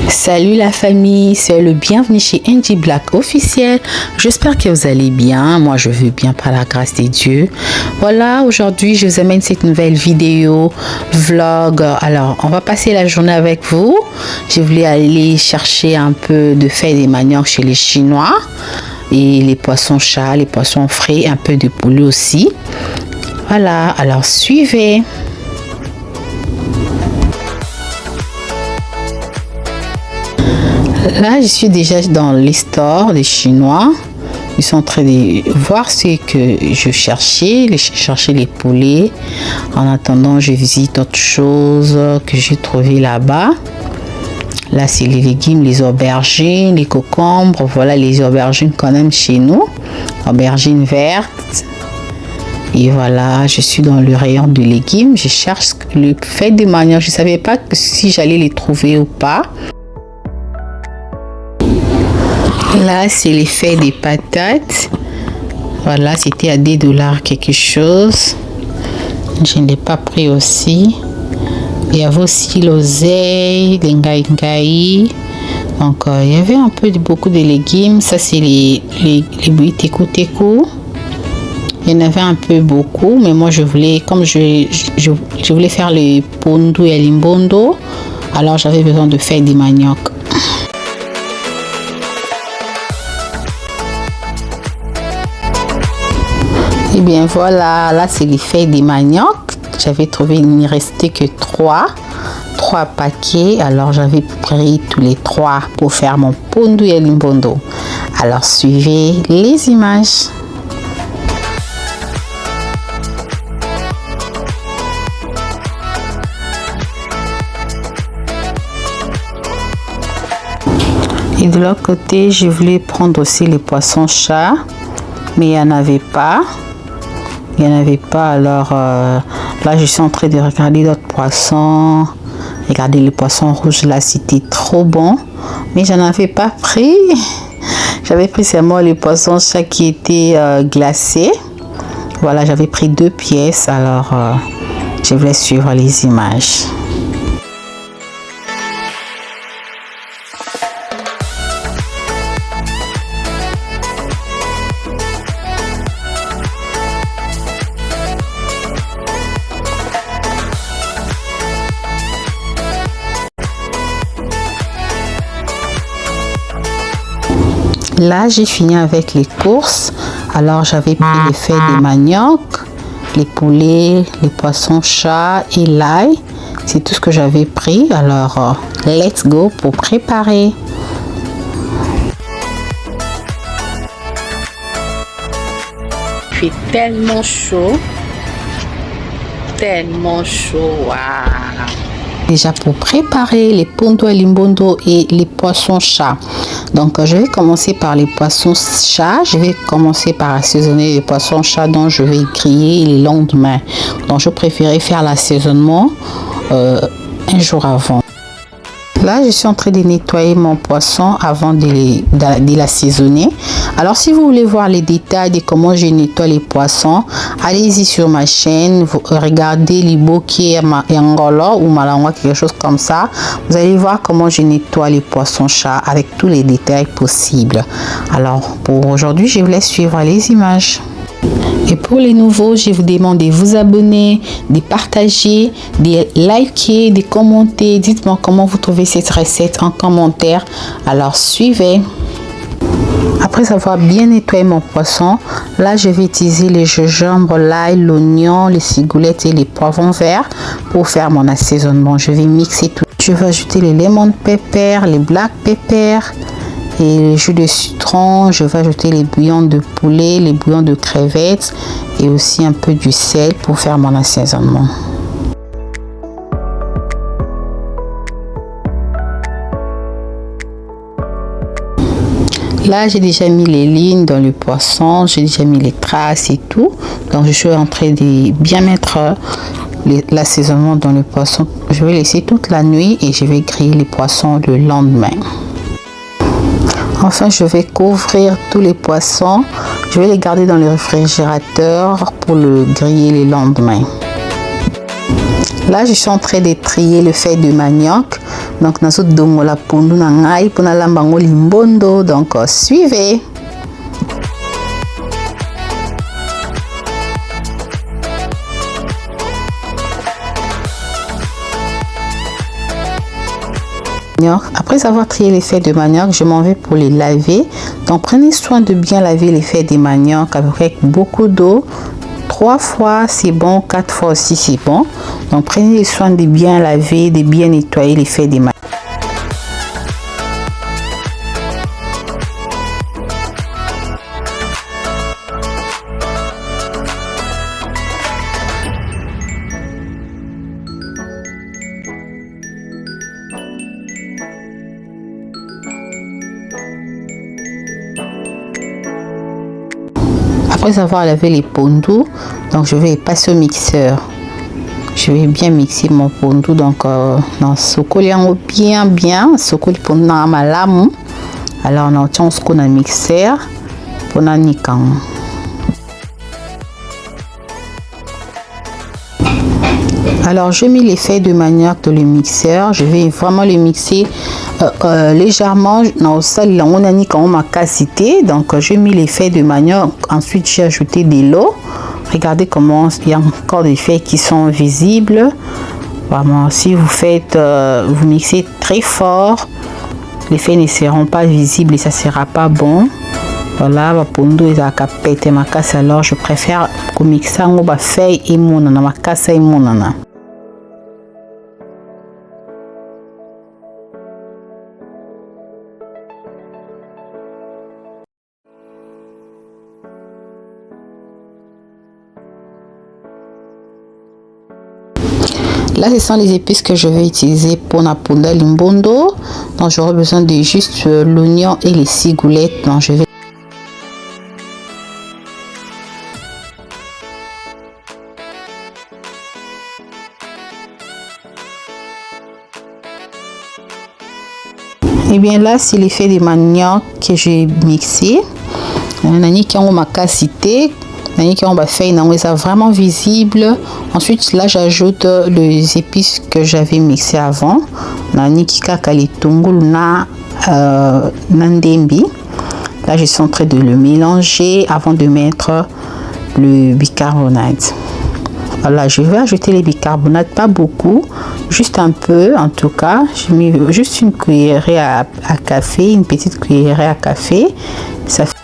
Salut la famille, c'est le bienvenu chez NG Black officiel. J'espère que vous allez bien. Moi je vais bien par la grâce de Dieu. Voilà, aujourd'hui je vous amène cette nouvelle vidéo vlog. Alors on va passer la journée avec vous. Je voulais aller chercher un peu de feuilles de manioc chez les Chinois. Et les poissons chats, les poissons frais, un peu de poulet aussi. Voilà, alors suivez. Là, je suis déjà dans les stores des Chinois. Ils sont en train de voir ce que je cherchais, chercher les poulets. En attendant, je visite autre chose que j'ai trouvé là-bas. Là, c'est les légumes, les aubergines, les concombres. Voilà les aubergines qu'on aime chez nous. Aubergines vertes. Et voilà, je suis dans le rayon de légumes. Je cherche le feuille de manioc. Je ne savais pas si j'allais les trouver ou pas. Là, c'est les feuilles des patates. Voilà, c'était à 10 $ quelque chose. Je ne l'ai pas pris aussi. Il y avait aussi l'oseille, les ngaï. Donc, il y avait un peu beaucoup de légumes. Ça, c'est les buis teku. Il y en avait un peu beaucoup, mais moi, je voulais, comme je voulais faire les pondu et limbondo, alors j'avais besoin de feuilles de manioc. Et bien voilà, là c'est les feuilles de manioc. J'avais trouvé, il ne restait que 3 paquets. Alors j'avais pris tous les 3 pour faire mon pondu et limbondo. Alors suivez les images. Et de l'autre côté, je voulais prendre aussi les poissons chats, mais il n'y en avait pas. Alors là je suis en train de regarder d'autres poissons. Regardez les poissons rouges là, c'était trop bon, mais j'en avais pas pris. J'avais pris seulement les poissons chats qui étaient glacés. Voilà, j'avais pris 2 pièces. Alors je voulais suivre les images. Là, j'ai fini avec les courses. Alors, j'avais pris les feuilles de manioc, les poulets, les poissons chats et l'ail. C'est tout ce que j'avais pris. Alors, let's go pour préparer. Il fait tellement chaud. Wow. Déjà pour préparer les pondu et limbondo et les poissons chats. Donc je vais commencer par les poissons chats. Je vais commencer par assaisonner les poissons chats dont je vais griller le lendemain. Donc je préférais faire l'assaisonnement un jour avant. Là, je suis en train de nettoyer mon poisson avant de l'assaisonner. Alors, si vous voulez voir les détails de comment je nettoie les poissons, allez-y sur ma chaîne. Vous regardez Liboki Angolo ou Malangwa, quelque chose comme ça. Vous allez voir comment je nettoie les poissons chats avec tous les détails possibles. Alors, pour aujourd'hui, je vous laisse suivre les images. Et pour les nouveaux, je vous demande de vous abonner, de partager, de liker, de commenter. Dites-moi comment vous trouvez cette recette en commentaire. Alors suivez. Après avoir bien nettoyé mon poisson, là je vais utiliser les gingembre, l'ail, l'oignon, les cigoulettes et les poivrons verts pour faire mon assaisonnement. Je vais mixer tout. Je vais ajouter les lemon pepper, les black pepper et le jus de citron. Je vais ajouter les bouillons de poulet, les bouillons de crevettes et aussi un peu du sel pour faire mon assaisonnement. Là, j'ai déjà mis les lignes dans le poisson, j'ai déjà mis les traces et tout. Donc, je suis en train de bien mettre l'assaisonnement dans le poisson. Je vais laisser toute la nuit et je vais griller les poissons le lendemain. Enfin, je vais couvrir tous les poissons. Je vais les garder dans le réfrigérateur pour le griller le lendemain. Là, je suis en train de trier le feuille de manioc Donc nazo dongola pondu na ngai pona lambango limbondo. Donc suivez. Après avoir trié les feuilles de manioc, je m'en vais pour les laver. Donc prenez soin de bien laver les feuilles de manioc avec beaucoup d'eau. 3 fois c'est bon, 4 fois aussi c'est bon. Donc prenez soin de bien laver, de bien nettoyer les feuilles de manioc. Après avoir lavé les pondus, donc je vais passer au mixeur. Je vais bien mixer mon pondu. Donc dans ce coliango bien ce coli pondu na malamu. Alors on tient ce qu'on a mixeur pour nanikan. Alors je mets les feuilles de manioc dans le mixeur. Je vais vraiment le mixer légèrement. Donc je mets les feuilles de manioc. Ensuite j'ai ajouté de l'eau. Regardez comment il y a encore des feuilles qui sont visibles. Vraiment, si vous faites, vous mixez très fort, les feuilles ne seront pas visibles et ça sera pas bon. Voilà, alors je préfère mixer les feuilles et mon Là, ce sont les épices que je vais utiliser pour la punda limbondo. Donc, j'aurai besoin de juste l'oignon et les cigoulettes. Donc, je vais et bien là, c'est les feuilles de manioc que j'ai mixé. On a qui ont ma cassité. On va faire vraiment visible. Ensuite là j'ajoute les épices que j'avais mixé avant. Nandembi. Là je suis en train de le mélanger avant de mettre le bicarbonate. Voilà, je vais ajouter les bicarbonates, pas beaucoup, juste un peu. En tout cas j'ai mis juste une cuillerée à café, une petite cuillerée à café. Ça fait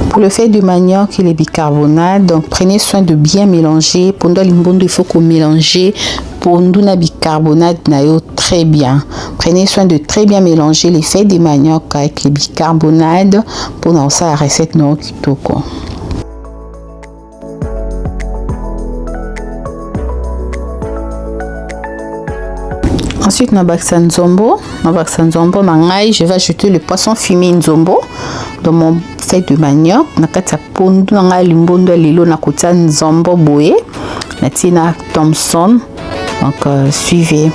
pour le fait du manioc et les bicarbonates. Donc prenez soin de bien mélanger. Pendant limbondo, il faut qu'on mélange pondu na bicarbonate nayo très bien. Prenez soin de très bien mélanger les feuilles de manioc avec les bicarbonates pour lancer la recette no kitoko. Ensuite, na baksa nzombo mangai, je vais ajouter le poisson fumé nzombo dans mon feuille de manioc. Na kata pondu nga limbondo lelo na kota nzombo boye. Na tina Thompson. Donc suivez.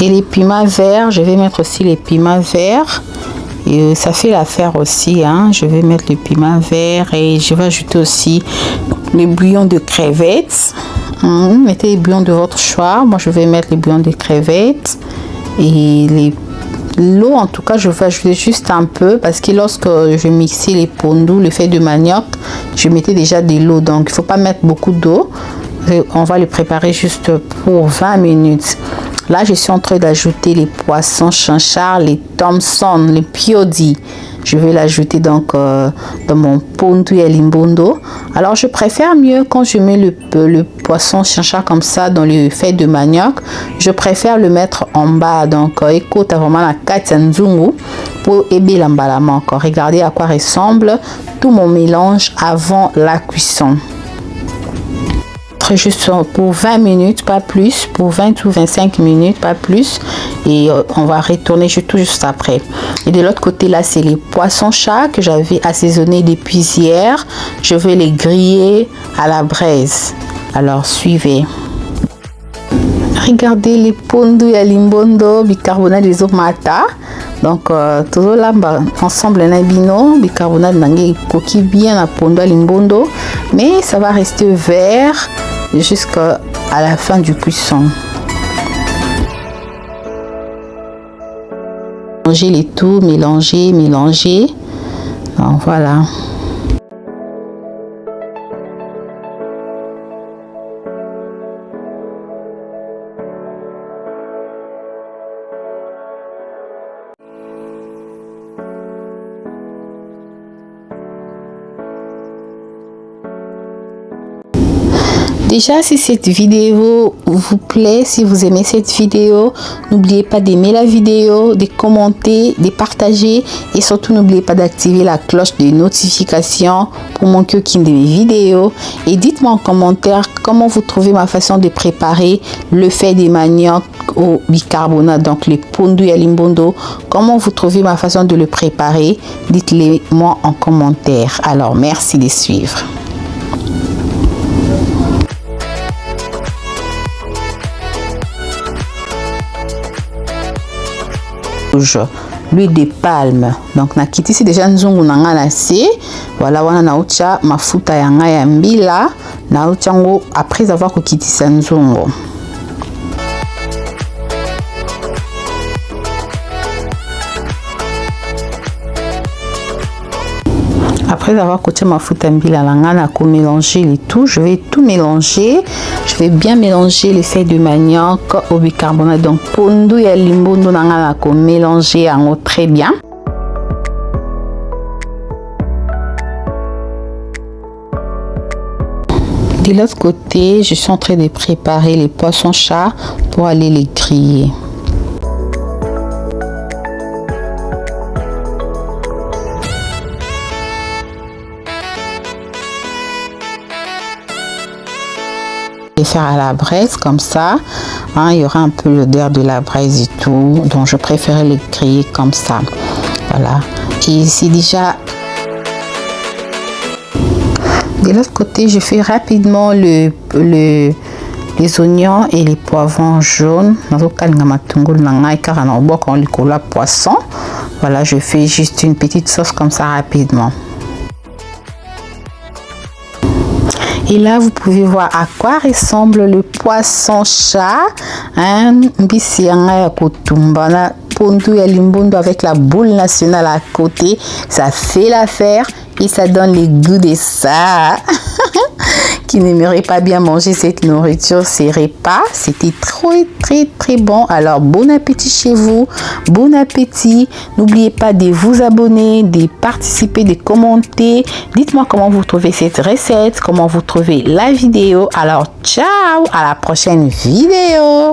Et les piments verts, je vais mettre aussi les piments verts. Et ça fait l'affaire aussi, hein. Je vais mettre le piment vert et je vais ajouter aussi le bouillon de crevettes. Mettez les bouillons de votre choix. Moi, je vais mettre les bouillons de crevettes et l'eau. En tout cas, je vais ajouter juste un peu parce que lorsque je mixais les pondus, le fait de manioc, je mettais déjà de l'eau. Donc, il ne faut pas mettre beaucoup d'eau. On va le préparer juste pour 20 minutes. Là, je suis en train d'ajouter les poissons Chanchar, les Thompson, les Piodi. Je vais l'ajouter donc dans mon pondu et limbondo. Alors, je préfère mieux quand je mets le poisson Chanchar comme ça dans le fait de manioc. Je préfère le mettre en bas. Donc, écoute vraiment la katanzungu pour aider l'emballement encore. Regardez à quoi ressemble tout mon mélange avant la cuisson. Juste pour 20 minutes, pas plus, pour 20 ou 25 minutes, pas plus, et on va retourner tout juste après. Et de l'autre côté là, c'est les poissons chat que j'avais assaisonnés depuis hier. Je vais les griller à la braise. Alors suivez. Regardez les pondu ya limbondo bicarbonate des mata. Donc tout là ensemble na bino bicarbonate nangi coquille bien à pondu ya limbondo, mais ça va rester vert jusqu'à la fin du cuisson. Mélanger les tout, mélanger. Donc voilà. Déjà, si cette vidéo vous plaît, si vous aimez cette vidéo, n'oubliez pas d'aimer la vidéo, de commenter, de partager et surtout n'oubliez pas d'activer la cloche de notification pour manquer aucune de mes vidéos. Et dites-moi en commentaire comment vous trouvez ma façon de préparer le fait des manioc au bicarbonate, donc les pondu ya limbondo. Comment vous trouvez ma façon de le préparer? Dites-le moi en commentaire. Alors, merci de suivre. L'huile de palme, donc na kiti ici déjà nzungu nanga na se, voilà wana na ucha mafuta yanga ya mbila na uchango après avoir kokitisa nzungu. Après avoir coché ma mafuta mbila langa na mélanger le tout, je vais tout mélanger. Je vais bien mélanger les feuilles de manioc au bicarbonate. Donc pondu ya limbondo nanga na ko mélanger en très bien. De l'autre côté, je suis en train de préparer les poissons chat pour aller les griller. Faire à la braise comme ça, hein, il y aura un peu l'odeur de la braise et tout, donc je préfère les griller comme ça. Voilà, et ici déjà de l'autre côté je fais rapidement les oignons et les poivrons jaunes. Poisson, voilà, je fais juste une petite sauce comme ça rapidement. Et là, vous pouvez voir à quoi ressemble le poisson chat. Pondu ya limbondo avec la boule nationale à côté. Ça fait l'affaire et ça donne les goûts de ça. Qui n'aimerait pas bien manger cette nourriture, ces repas. C'était très bon. Alors, bon appétit chez vous. Bon appétit. N'oubliez pas de vous abonner, de participer, de commenter. Dites-moi comment vous trouvez cette recette, comment vous trouvez la vidéo. Alors, ciao, à la prochaine vidéo.